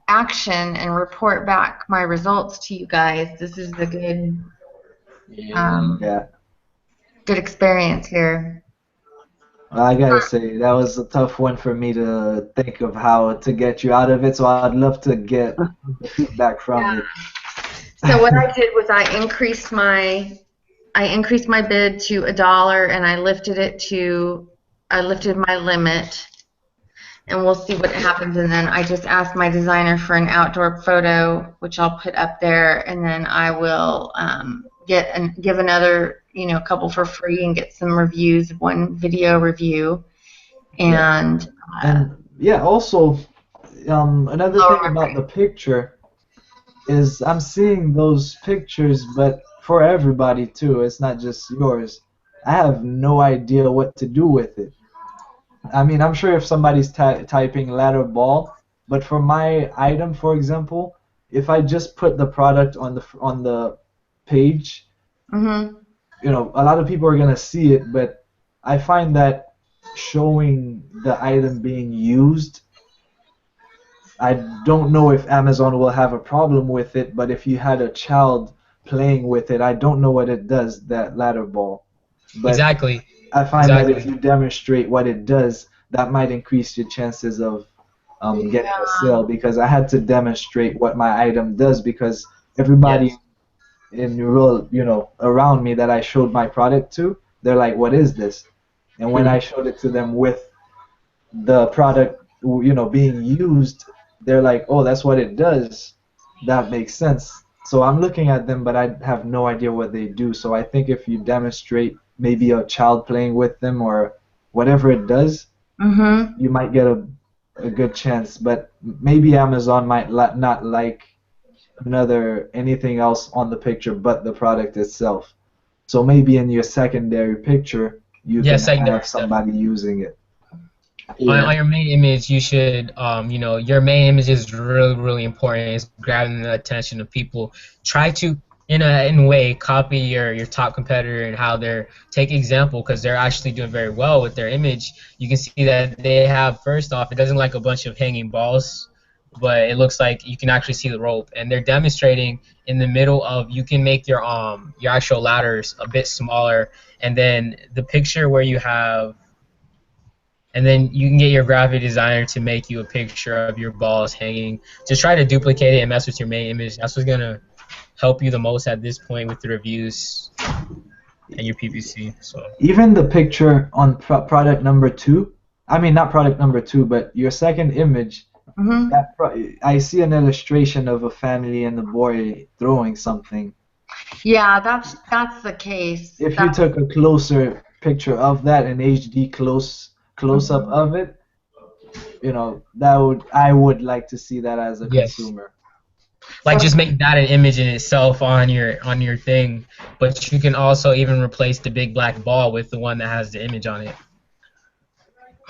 action and report back my results to you guys. This is a good experience here. Well, I gotta say, that was a tough one for me to think of how to get you out of it, so I'd love to get the feedback from you. So what I did was I increased my bid to $1, and I lifted my limit, and we'll see what happens. And then I just asked my designer for an outdoor photo, which I'll put up there, and then I will give another couple for free and get some reviews, one video review, and also another thing about the picture is I'm seeing those pictures, but for everybody too. It's not just yours. I have no idea what to do with it. I mean, I'm sure if somebody's typing ladder ball, but for my item, for example, if I just put the product on the page, a lot of people are gonna see it, but I find that showing the item being used, I don't know if Amazon will have a problem with it, but if you had a child playing with it, I don't know what it does, that ladder ball. But exactly. I find that if you demonstrate what it does, that might increase your chances of getting a sale, because I had to demonstrate what my item does, because everybody in around me that I showed my product to, they're like, what is this? And when I showed it to them with the product being used, they're like, oh, that's what it does. That makes sense. So I'm looking at them, but I have no idea what they do. So I think if you demonstrate maybe a child playing with them or whatever it does, you might get a good chance. But maybe Amazon might not like anything else on the picture but the product itself. So maybe in your secondary picture, you can have somebody using it. On your main image, you should, you know, your main image is really, really important. It's grabbing the attention of people. Try to, in a way, copy your top competitor and how they're, take example, because they're actually doing very well with their image. You can see that they have, first off, it doesn't like a bunch of hanging balls, but it looks like you can actually see the rope, and they're demonstrating in the middle of, you can make your actual ladders a bit smaller, and then the picture where you have. And then you can get your graphic designer to make you a picture of your balls hanging. Just try to duplicate it and mess with your main image. That's what's going to help you the most at this point with the reviews and your PPC. So even the picture on product number 2, I mean not product number 2, but your second image, I see an illustration of a family and the boy throwing something. Yeah, that's the case. If you took a closer picture of that, an HD close-up of it, you know, I would like to see that as a consumer. Like, just make that an image in itself on your thing, but you can also even replace the big black ball with the one that has the image on it.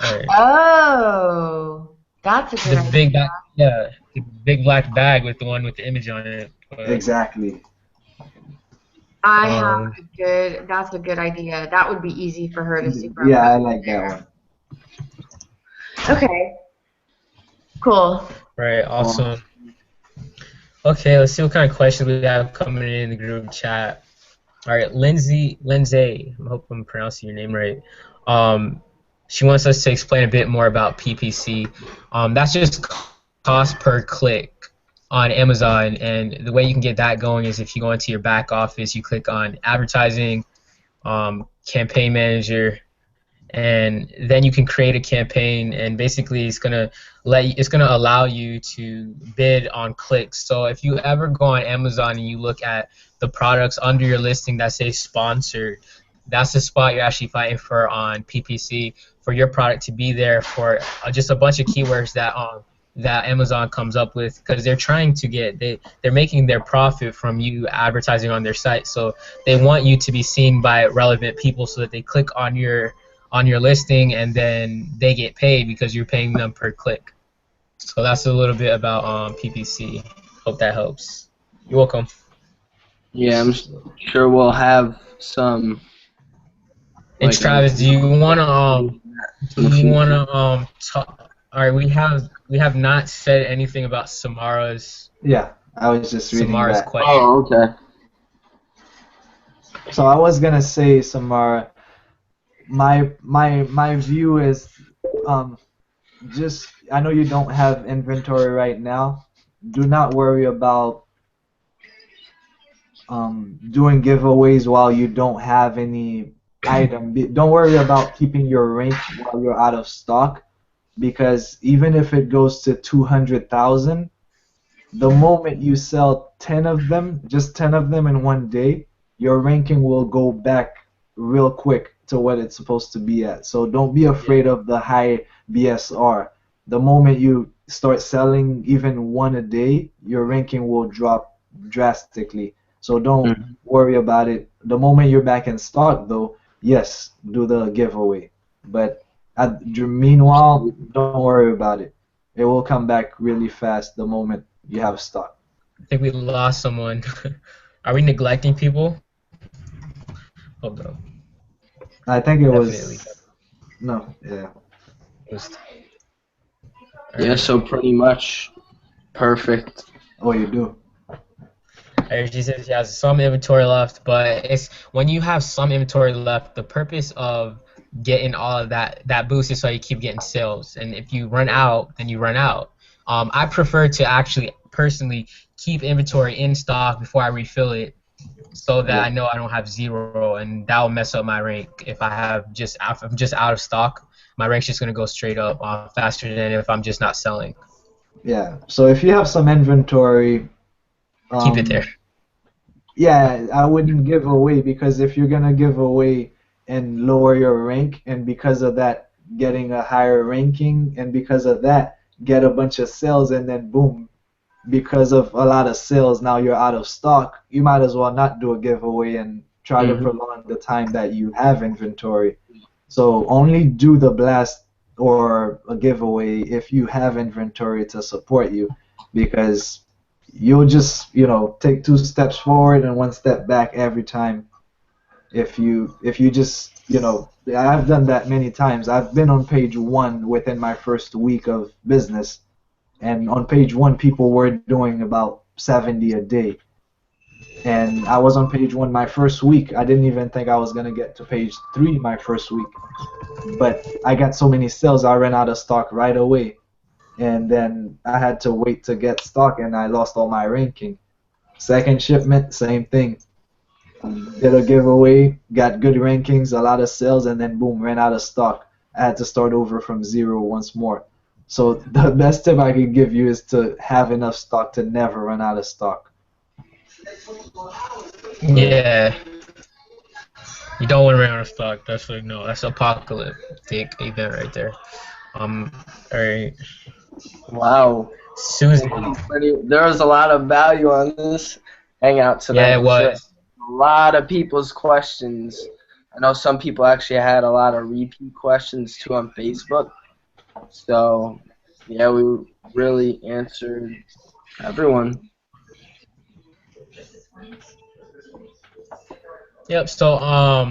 Right. Oh, that's a good idea. The big black bag with the one with the image on it. Exactly. That's a good idea. That would be easy for her to supervise. Yeah, I like that one. Okay. Cool. Right, awesome. Okay, let's see what kind of questions we have coming in the group chat. All right, Lindsay, I hope I'm pronouncing your name right. She wants us to explain a bit more about PPC. That's just cost per click on Amazon, and the way you can get that going is if you go into your back office, you click on advertising, campaign manager, and then you can create a campaign, and basically it's gonna allow you to bid on clicks. So if you ever go on Amazon and you look at the products under your listing that say sponsored, that's the spot you're actually fighting for on PPC, for your product to be there for just a bunch of keywords that Amazon comes up with, because they're trying to they're making their profit from you advertising on their site. So they want you to be seen by relevant people so that they click on your listing, and then they get paid because you're paying them per click. So that's a little bit about PPC. Hope that helps. You're welcome. Yeah, I'm sure we'll have some. And Travis, do you wanna talk? All right, we have not said anything about Samara's. Yeah, I was just reading Samara's that. question. Oh, okay. So I was gonna say, Samara, my view is, just, I know you don't have inventory right now. Do not worry about doing giveaways while you don't have any item. Don't worry about keeping your rank while you're out of stock, because even if it goes to 200,000, the moment you sell 10 of them, just 10 of them in one day, your ranking will go back real quick to what it's supposed to be at. So don't be afraid of the high BSR. The moment you start selling even one a day, your ranking will drop drastically. So don't worry about it. The moment you're back in stock, though, yes, do the giveaway. But meanwhile, don't worry about it. It will come back really fast the moment you have stock. I think we lost someone. Are we neglecting people? Hold on. I think it Definitely. was. No, yeah. Yeah, so pretty much perfect. Oh, you do? She says she has some inventory left, but it's when you have some inventory left, the purpose of getting all of that boost is so you keep getting sales. And if you run out, then you run out. I prefer to actually personally keep inventory in stock before I refill it, so that I know I don't have zero, and that will mess up my rank. If I'm just out of stock, my rank's just gonna go straight up faster than if I'm just not selling. Yeah. So if you have some inventory, Keep it there. Yeah, I wouldn't give away, because if you're gonna give away and lower your rank, and because of that getting a higher ranking, and because of that get a bunch of sales, and then boom, because of a lot of sales now you're out of stock, you might as well not do a giveaway and try to prolong the time that you have inventory. So only do the blast or a giveaway if you have inventory to support you, because you'll just, take 2 steps forward and 1 step back every time. If you just, I've done that many times. I've been on page 1 within my first week of business, and on page 1 people were doing about 70 a day. And I was on page 1 my first week. I didn't even think I was gonna get to page 3 my first week. But I got so many sales, I ran out of stock right away. And then I had to wait to get stock, and I lost all my ranking. Second shipment, same thing. Did a giveaway, got good rankings, a lot of sales, and then boom, ran out of stock. I had to start over from 0 once more. So the best tip I could give you is to have enough stock to never run out of stock. Yeah. You don't want to run out of stock. That's that's apocalyptic event right there. All right. Wow. Susan. There was a lot of value on this hangout tonight. Yeah, it was. A lot of people's questions. I know some people actually had a lot of repeat questions too on Facebook. So, yeah, we really answered everyone. Yep. So, all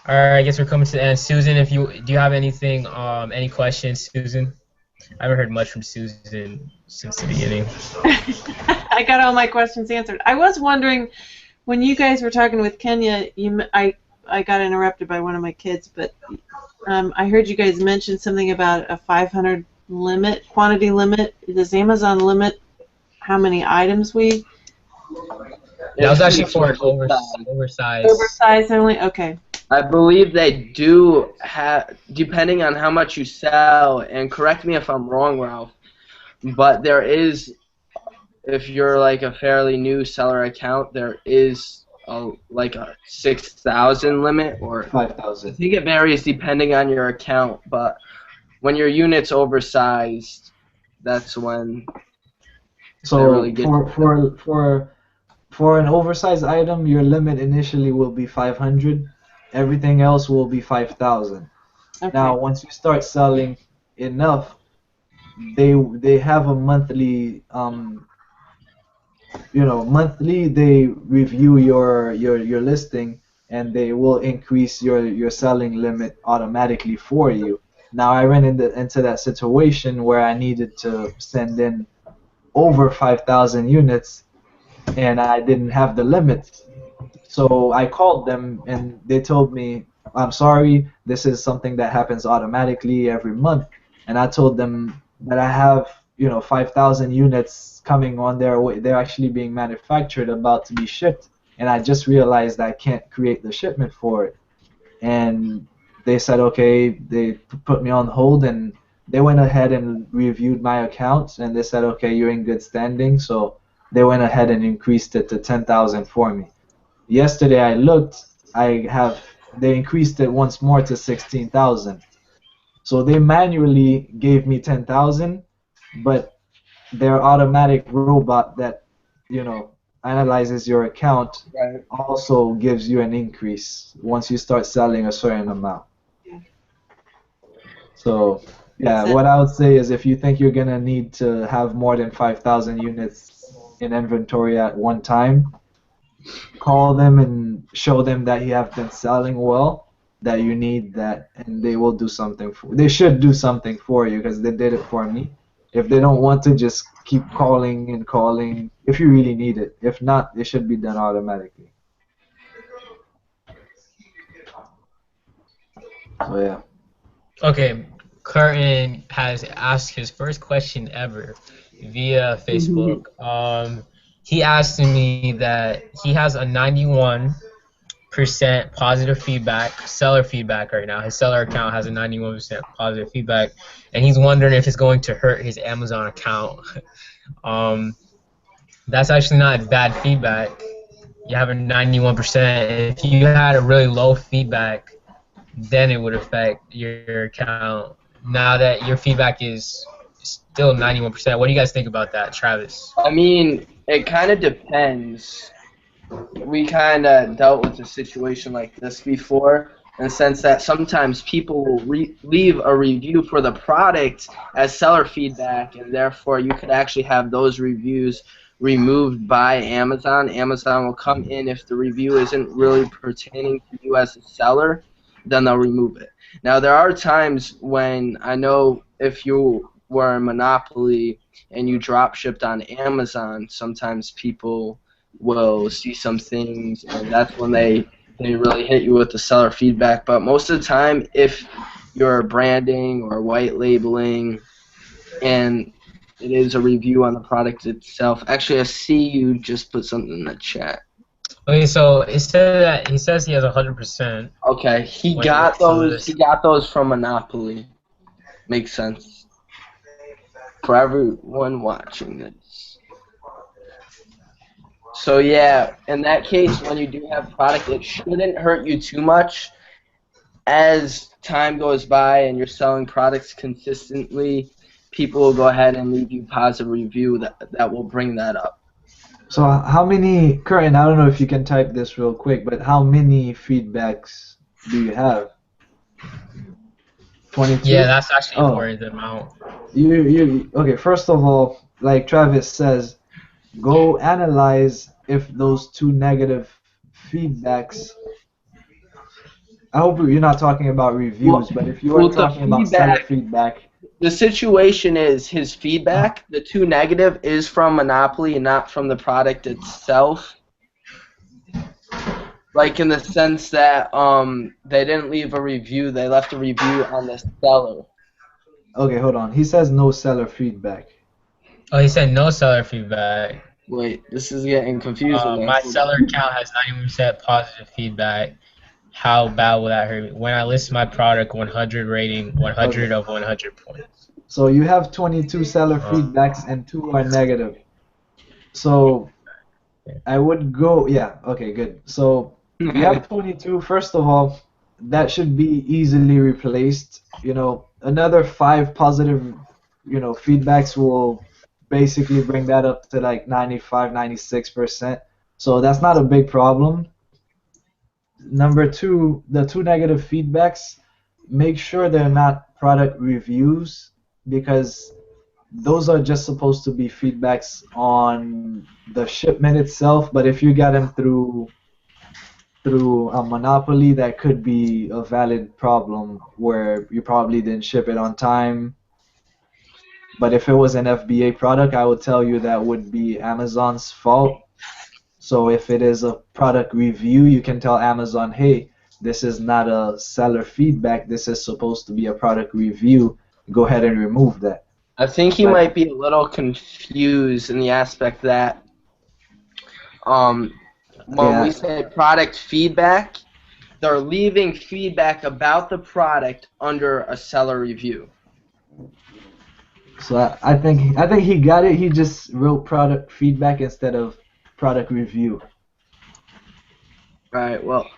right. I guess we're coming to the end. Susan, do you have anything, any questions, Susan? I haven't heard much from Susan since the beginning. I got all my questions answered. I was wondering, when you guys were talking with Kenya, I got interrupted by one of my kids, but I heard you guys mention something about a 500 quantity limit. Does Amazon limit how many items we? That was actually for an oversized. Oversized only? Okay. I believe they do have, depending on how much you sell, and correct me if I'm wrong, Ralph, but there is, if you're like a fairly new seller account, there is like a 6,000 limit or 5,000. I think it varies depending on your account, but when your unit's oversized, that's when. So really for an oversized item, your limit initially will be 500. Everything else will be 5,000. Okay. Now, once you start selling enough, they have a monthly monthly they review your listing, and they will increase your selling limit automatically for you. Now, I ran into that situation where I needed to send in over 5,000 units, and I didn't have the limit. So I called them, and they told me, I'm sorry, this is something that happens automatically every month. And I told them that I have 5,000 units coming on their way. They're actually being manufactured, about to be shipped, and I just realized I can't create the shipment for it. And they said, okay, they put me on hold, and they went ahead and reviewed my account, and they said, okay, you're in good standing. So they went ahead and increased it to 10,000 for me. Yesterday I looked, they increased it once more to 16,000. So they manually gave me 10,000, but their automatic robot that analyzes your account also gives you an increase once you start selling a certain amount. So yeah, what I would say is, if you think you're gonna need to have more than 5,000 units in inventory at one time, call them and show them that you have been selling well, that you need that, and they will do something they should do something for you, because they did it for me. If they don't want to, just keep calling and calling if you really need it. If not, it should be done automatically. So yeah. Okay, Curtin has asked his first question ever via Facebook. He asked me that he has a 91% positive feedback, seller feedback right now. His seller account has a 91% positive feedback, and he's wondering if it's going to hurt his Amazon account. That's actually not bad feedback. You have a 91%. If you had a really low feedback, then it would affect your account. Now that your feedback is still 91%, what do you guys think about that, Travis? I mean, it kind of depends. We kind of dealt with a situation like this before. in the sense that sometimes people will leave a review for the product as seller feedback, and therefore you could actually have those reviews removed by Amazon. Amazon will come in if the review isn't really pertaining to you as a seller, then they'll remove it. Now, there are times when I know if you were a monopoly and you drop shipped on Amazon, sometimes people will see some things, and that's when they really hit you with the seller feedback. But most of the time, if you're branding or white labeling and it is a review on the product itself. Actually, I see you just put something in the chat. Okay, so it said that he says he has 100%. Okay, he got those. He got those from Monopoly. Makes sense for everyone watching this. So yeah, in that case, when you do have product, it shouldn't hurt you too much. As time goes by and you're selling products consistently, people will go ahead and leave you positive review that will bring that up. So how many current? I don't know if you can type this real quick, but how many feedbacks do you have? 22? Yeah, that's actually important, the amount. Okay, first of all, like Travis says, go analyze if those 2 negative feedbacks. I hope you're not talking about reviews, but if you are talking about seller feedback. The situation is his feedback, the 2 negative, is from Monopoly and not from the product itself. Like in the sense that they didn't leave a review, they left a review on the seller. Okay, hold on. He says no seller feedback. Oh, he said no seller feedback. Wait, this is getting confusing. My seller account has 91% positive feedback. How bad will that hurt me? When I list my product, 100 rating, 100 of 100 points. So you have 22 seller feedbacks and 2 are negative. So I would go, yeah, okay, good. So you have 22. First of all, that should be easily replaced. You know, another 5 positive, feedbacks will basically bring that up to like 95, 96%. So that's not a big problem. Number 2, the 2 negative feedbacks, make sure they're not product reviews, because those are just supposed to be feedbacks on the shipment itself. But if you got them through a monopoly, that could be a valid problem where you probably didn't ship it on time. But if it was an FBA product, I would tell you that would be Amazon's fault. So if it is a product review, you can tell Amazon, hey, this is not a seller feedback, this is supposed to be a product review. Go ahead and remove that. I think he might be a little confused in the aspect that when we say product feedback, they're leaving feedback about the product under a seller review. So I think he got it. He just wrote product feedback instead of product review. Right. Well.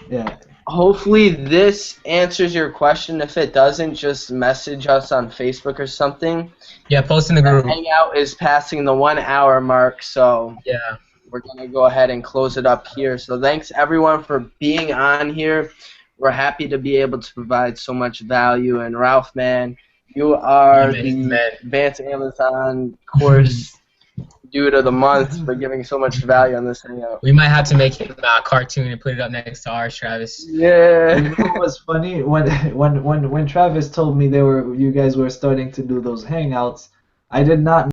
Yeah. Hopefully this answers your question. If it doesn't, just message us on Facebook or something. Yeah, post in the group. Hangout is passing the 1 hour mark, so yeah, we're going to go ahead and close it up here. So thanks everyone for being on here. We're happy to be able to provide so much value. And Ralph, man, you are the Advanced Amazon course dude of the month for giving so much value on this hangout. We might have to make him a cartoon and put it up next to ours, Travis. Yeah. You know what was funny? When Travis told me you guys were starting to do those hangouts, I did not